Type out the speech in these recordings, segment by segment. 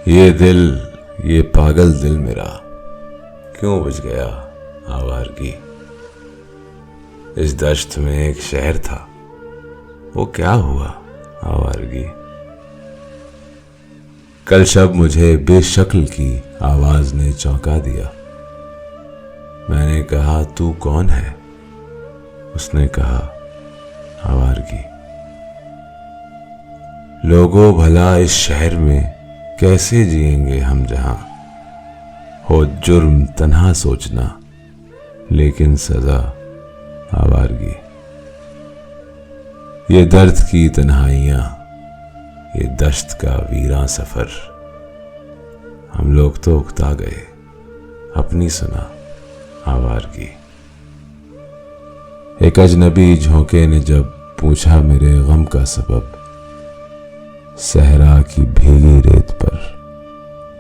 ये दिल, ये पागल दिल मेरा क्यों बुझ गया आवारगी। इस दश्त में एक शहर था, वो क्या हुआ आवारगी। कल शब मुझे बेशक्ल की आवाज ने चौंका दिया। मैंने कहा तू कौन है, उसने कहा आवारगी। लोगों भला इस शहर में कैसे जिएंगे हम, जहां हो जुर्म तन्हा सोचना लेकिन सजा आवारगी। ये दर्द की तन्हाइयां, ये दश्त का वीरां सफर, हम लोग तो उकता गए अपनी सुना आवारगी। एक अजनबी झोंके ने जब पूछा मेरे गम का सबब, सहरा की भीगी रेत पर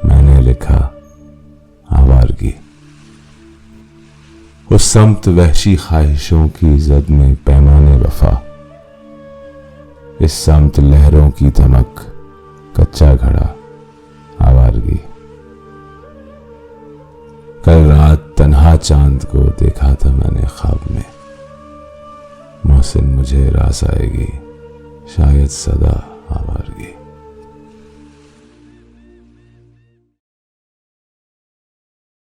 मैंने लिखा आवारगी। उस समत वहशी ख्वाहिशों की जद में पैमाने वफा, इस समत लहरों की धमक कच्चा घड़ा आवारगी। कल रात तन्हा चांद को देखा था मैंने ख्वाब में, मोहसिन मुझे रास आएगी शायद सदा आवारगी।